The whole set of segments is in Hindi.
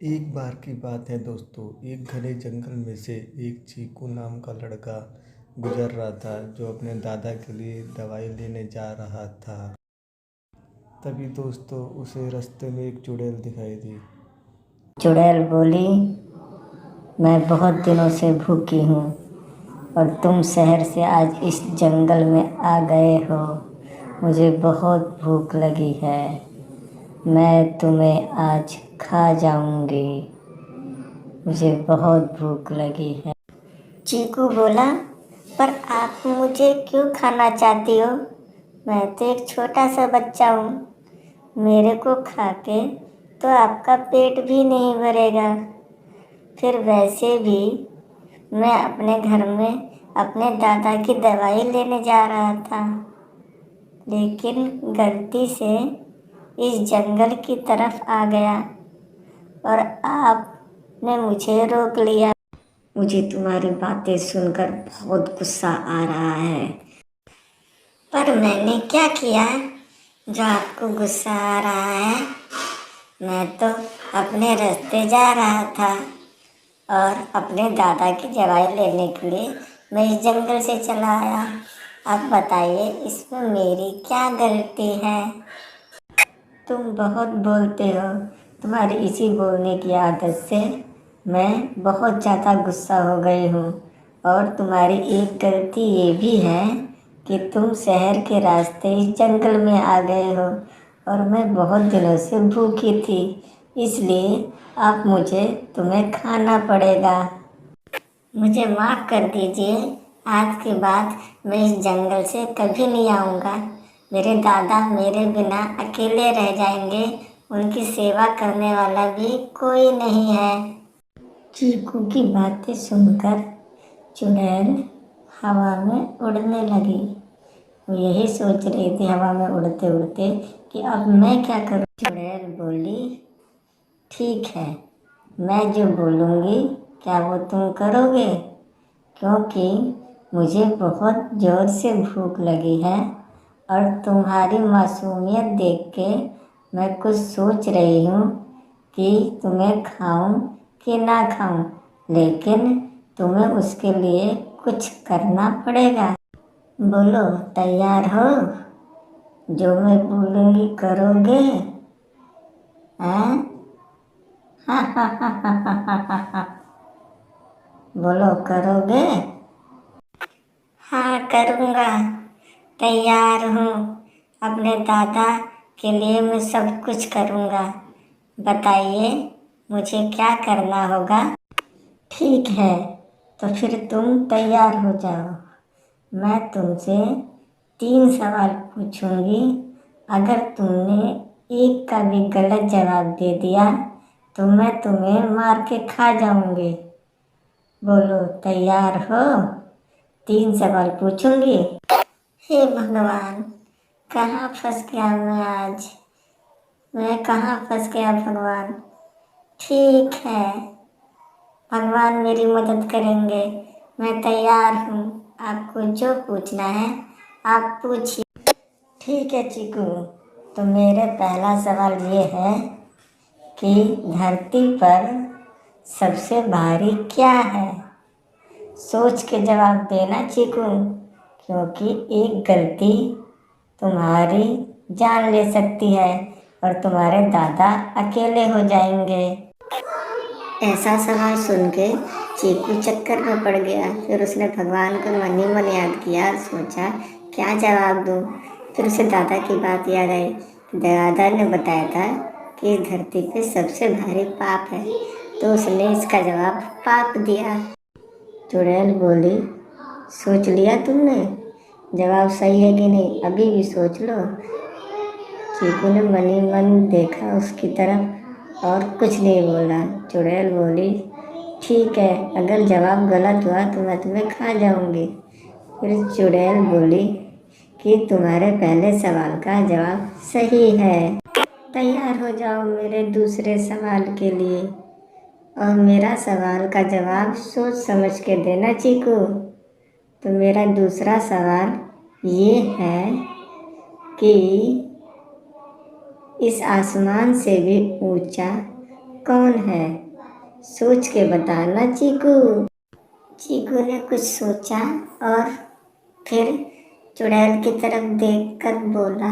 एक बार की बात है दोस्तों, एक घने जंगल में से एक चीकू नाम का लड़का गुजर रहा था जो अपने दादा के लिए दवाई लेने जा रहा था। तभी दोस्तों उसे रास्ते में एक चुड़ैल दिखाई दी। चुड़ैल बोली, मैं बहुत दिनों से भूखी हूँ और तुम शहर से आज इस जंगल में आ गए हो। मुझे बहुत भूख लगी है। मैं तुम्हें आज खा जाऊंगी। मुझे बहुत भूख लगी है। चीकू बोला, पर आप मुझे क्यों खाना चाहती हो? मैं तो एक छोटा सा बच्चा हूँ। मेरे को खा के तो आपका पेट भी नहीं भरेगा। फिर वैसे भी मैं अपने घर में अपने दादा की दवाई लेने जा रहा था, लेकिन गलती से इस जंगल की तरफ आ गया और आपने मुझे रोक लिया। मुझे तुम्हारी बातें सुनकर बहुत गुस्सा आ रहा है। पर मैंने क्या किया जो आपको गुस्सा आ रहा है? मैं तो अपने रास्ते जा रहा था और अपने दादा की दवाई लेने के लिए मैं इस जंगल से चला आया। अब बताइए इसमें मेरी क्या गलती है? तुम बहुत बोलते हो। तुम्हारी इसी बोलने की आदत से मैं बहुत ज़्यादा गुस्सा हो गई हूँ। और तुम्हारी एक गलती ये भी है कि तुम शहर के रास्ते इस जंगल में आ गए हो और मैं बहुत दिनों से भूखी थी, इसलिए अब मुझे तुम्हें खाना पड़ेगा। मुझे माफ़ कर दीजिए। आज के बाद मैं इस जंगल से कभी नहीं आऊँगा। मेरे दादा मेरे बिना अकेले रह जाएंगे। उनकी सेवा करने वाला भी कोई नहीं है। चीकू की बातें सुनकर चुड़ैल हवा में उड़ने लगी। वो यही सोच रही थी हवा में उड़ते उड़ते कि अब मैं क्या करूँ। चुड़ैल बोली, ठीक है, मैं जो बोलूँगी क्या वो तुम करोगे? क्योंकि मुझे बहुत ज़ोर से भूख लगी है और तुम्हारी मासूमियत देख के मैं कुछ सोच रही हूँ कि तुम्हें खाऊं कि ना खाऊं, लेकिन तुम्हें उसके लिए कुछ करना पड़ेगा। बोलो, तैयार हो? जो मैं बोलूँगी करोगे? हैं? हा हा हा हा हा हा हा। बोलो, करोगे? हाँ, करूँगा। तैयार हूँ। अपने दादा के लिए मैं सब कुछ करूँगा। बताइए मुझे क्या करना होगा? ठीक है, तो फिर तुम तैयार हो जाओ। मैं तुमसे 3 सवाल पूछूंगी। अगर तुमने एक का भी गलत जवाब दे दिया तो मैं तुम्हें मार के खा जाऊंगी। बोलो, तैयार हो? 3 सवाल पूछूंगी। हे भगवान, कहाँ फंस गया मैं आज? मैं कहाँ फंस गया भगवान? ठीक है, भगवान मेरी मदद करेंगे। मैं तैयार हूँ। आपको जो पूछना है आप पूछिए। ठीक है चीकू, तो मेरा पहला सवाल ये है कि धरती पर सबसे भारी क्या है? सोच के जवाब देना चीकू, क्योंकि एक गलती तुम्हारी जान ले सकती है और तुम्हारे दादा अकेले हो जाएंगे। ऐसा सवाल सुन के चीकू चक्कर में पड़ गया। फिर उसने भगवान को मन ही मन याद किया, सोचा क्या जवाब दूँ। फिर उसे दादा की बात याद आई। दादा ने बताया था कि इस धरती पे सबसे भारी पाप है, तो उसने इसका जवाब पाप दिया। चुड़ैल बोली, सोच लिया तुमने? जवाब सही है कि नहीं अभी भी सोच लो। चीकू ने मन ही मन देखा उसकी तरफ और कुछ नहीं बोला। चुड़ैल बोली, ठीक है, अगर जवाब गलत हुआ तो मैं तुम्हें खा जाऊंगी। फिर चुड़ैल बोली कि तुम्हारे पहले सवाल का जवाब सही है। तैयार हो जाओ मेरे दूसरे सवाल के लिए, और मेरा सवाल का जवाब सोच समझ के देना चीकू। तो मेरा दूसरा सवाल ये है कि इस आसमान से भी ऊंचा कौन है? सोच के बताना चीकू। चीकू ने कुछ सोचा और फिर चुड़ैल की तरफ देखकर बोला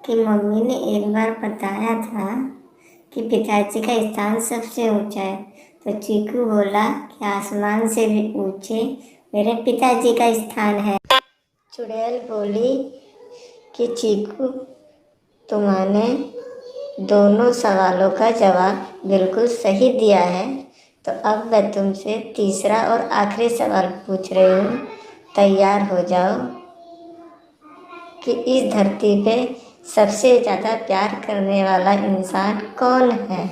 कि मम्मी ने एक बार बताया था कि पिताजी का स्थान सबसे ऊंचा है। तो चीकू बोला कि आसमान से भी ऊंचे मेरे पिताजी का स्थान है। चुड़ैल बोली कि चीकू, तुमने दोनों सवालों का जवाब बिल्कुल सही दिया है, तो अब मैं तुमसे तीसरा और आखिरी सवाल पूछ रही हूँ। तैयार हो जाओ कि इस धरती पे सबसे ज़्यादा प्यार करने वाला इंसान कौन है?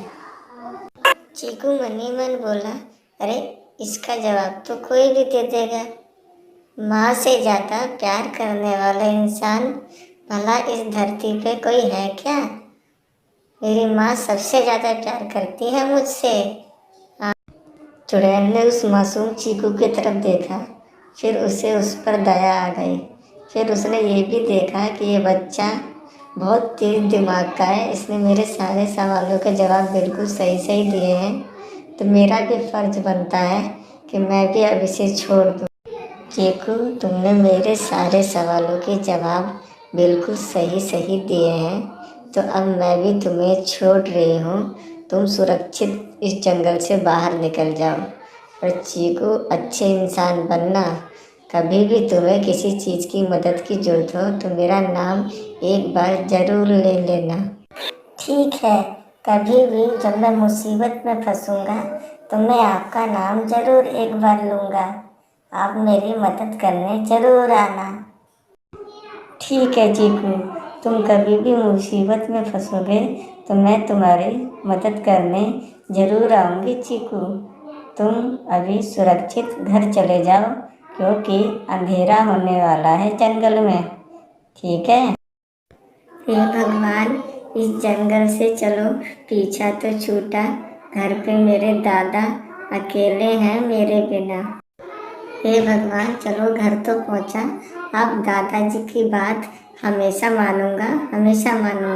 चीकू मन ही मन बोला, अरे इसका जवाब तो कोई भी दे देगा। माँ से ज़्यादा प्यार करने वाला इंसान भला इस धरती पे कोई है क्या? मेरी माँ सबसे ज़्यादा प्यार करती है मुझसे। चुड़ैल ने उस मासूम चीकू की तरफ देखा, फिर उसे उस पर दया आ गई। फिर उसने ये भी देखा कि ये बच्चा बहुत तेज दिमाग का है, इसने मेरे सारे सवालों के जवाब बिल्कुल सही सही दिए हैं, तो मेरा भी फर्ज बनता है कि मैं भी अब इसे छोड़ दूँ। चीकू, तुमने मेरे सारे सवालों के जवाब बिल्कुल सही सही दिए हैं, तो अब मैं भी तुम्हें छोड़ रही हूँ। तुम सुरक्षित इस जंगल से बाहर निकल जाओ। और चीकू, अच्छे इंसान बनना। कभी भी तुम्हें किसी चीज़ की मदद की ज़रूरत हो तो मेरा नाम एक बार ज़रूर ले लेना। ठीक है, कभी भी जब मैं मुसीबत में फंसूंगा तो मैं आपका नाम ज़रूर एक बार लूँगा। आप मेरी मदद करने ज़रूर आना। ठीक है चीकू, तुम कभी भी मुसीबत में फंसोगे तो मैं तुम्हारी मदद करने ज़रूर आऊँगी चीकू। तुम अभी सुरक्षित घर चले जाओ, क्योंकि अंधेरा होने वाला है जंगल में। ठीक है? हे भगवान, इस जंगल से चलो, पीछा तो छूटा। घर पे मेरे दादा अकेले हैं मेरे बिना। हे भगवान, चलो घर तो पहुंचा। अब दादाजी की बात हमेशा मानूंगा, हमेशा मानूंगा।